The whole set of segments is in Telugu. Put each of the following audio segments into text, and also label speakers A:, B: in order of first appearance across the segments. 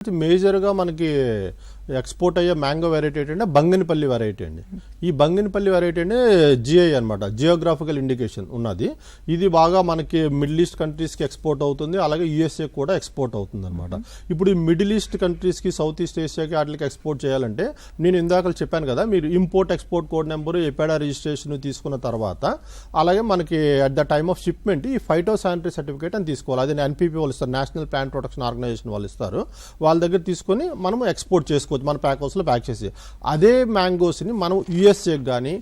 A: మేజర్గా మనకి ఎక్స్పోర్ట్ అయ్యే మ్యాంగో వెరైటీ ఏంటంటే బంగినపల్లి వెరైటీ అండి. ఈ బంగినపల్లి వెరైటీ అంటే జిఐ అనమాట, జియోగ్రాఫికల్ ఇండికేషన్ ఉన్నది. ఇది బాగా మనకి మిడిల్ ఈస్ట్ కంట్రీస్కి ఎక్స్పోర్ట్ అవుతుంది, అలాగే యూఎస్ఏ కూడా ఎక్స్పోర్ట్ అవుతుంది అనమాట. ఇప్పుడు ఈ మిడిల్ ఈస్ట్ కంట్రీస్కి, సౌత్ ఈస్ట్ ఏషియాకి వాటికి ఎక్స్పోర్ట్ చేయాలంటే నేను ఇందాక చెప్పాను కదా, మీరు import export code number, APEDA registration తీసుకున్న తర్వాత అలాగే మనకి at the time of shipment ఈ ఫైటో శానిటరీ సర్టిఫికేట్ అని తీసుకోవాలి. అది ఎన్పిపి వాళ్ళు ఇస్తారు, నేషనల్ ప్లాంట్ ప్రొటెక్షన్ ఆర్గనైజేషన్ వాళ్ళు ఇస్తారు. వాళ్ళ దగ్గర తీసుకొని మనం ఎక్స్పోర్ట్ చేసుకోవచ్చు మన ప్యాక్ హౌస్లో ప్యాక్ చేసి. అదే మ్యాంగోస్ని మనం యూఎస్ఏకి కానీ,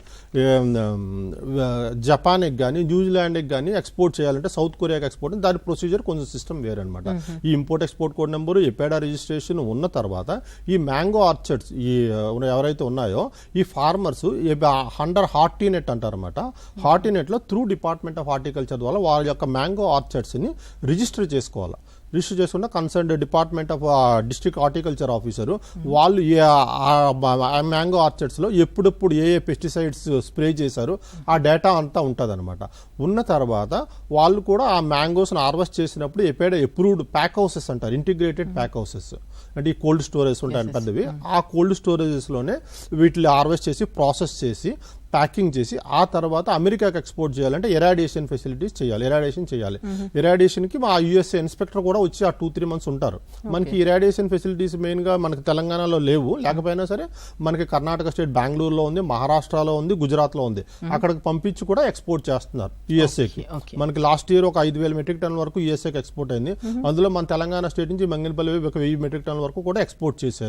A: జపాన్కి కానీ, న్యూజిలాండ్కి కానీ ఎక్స్పోర్ట్ చేయాలంటే, సౌత్ కొరియాకి ఎక్స్పోర్ట్, దాని ప్రొసీజర్ కొంచెం సిస్టమ్ వేరే అనమాట. ఈ import export code number, APEDA registration ఉన్న తర్వాత ఈ మ్యాంగో ఆర్చర్డ్స్ ఈ ఎవరైతే ఉన్నాయో ఈ ఫార్మర్స్ అండర్ హార్టీనెట్ అంటారన్నమాట. హార్టీనెట్లో త్రూ డిపార్ట్మెంట్ ఆఫ్ హార్టికల్చర్ ద్వారా వాళ్ళ యొక్క మ్యాంగో ఆర్చర్డ్స్ని రిజిస్టర్ చేసుకోవాలి. రిజిస్టర్ చేసుకున్న concerned department of district horticulture officer వాళ్ళు మ్యాంగో ఆర్చర్డ్స్లో ఎప్పుడెప్పుడు ఏ పెస్టిసైడ్స్ స్ప్రే చేశారు ఆ డేటా అంతా ఉంటుంది అనమాట. ఉన్న తర్వాత వాళ్ళు కూడా ఆ మ్యాంగోస్ని హార్వెస్ట్ చేసినప్పుడు ఎపాడా అప్రూవ్డ్ ప్యాక్ హౌసెస్ అంటారు, ఇంటిగ్రేటెడ్ ప్యాక్ హౌసెస్ అంటే ఈ కోల్డ్ స్టోరేజ్ ఉంటాయి పెద్దవి. ఆ కోల్డ్ స్టోరేజెస్లోనే వీటిని హార్వెస్ట్ చేసి ప్రాసెస్ చేసి ప్యాకింగ్ చేసి ఆ తర్వాత అమెరికాకి ఎక్స్పోర్ట్ చేయాలంటే ఎరాడియేషన్ ఫెసిలిటీస్ చేయాలి, ఎరాడియేషన్ చేయాలి. ఎరాడియేషన్కి మా యూఎస్ఏ ఇన్స్పెక్టర్ కూడా వచ్చి ఆ 2-3 months ఉంటారు. మనకి ఇరాడియేషన్ ఫెసిలిటీస్ మెయిన్గా మనకి తెలంగాణలో లేవు, లేకపోయినా సరే మనకి కర్ణాటక స్టేట్ బెంగళూరులో ఉంది, మహారాష్ట్రలో ఉంది, గుజరాత్లో ఉంది. అక్కడికి పంపించి కూడా ఎక్స్పోర్ట్ చేస్తున్నారు యూఎస్ఏకి. మనకి లాస్ట్ ఇయర్ ఒక 5,000 మెట్రిక్ టన్ వరకు యూఎస్ఏకి ఎక్స్పోర్ట్ అయింది. అందులో మన తెలంగాణ స్టేట్ నుంచి బంగినపల్లి 1,000 మెట్రిక్ టన్ వరకు కూడా ఎక్స్పోర్ట్ చేశారు.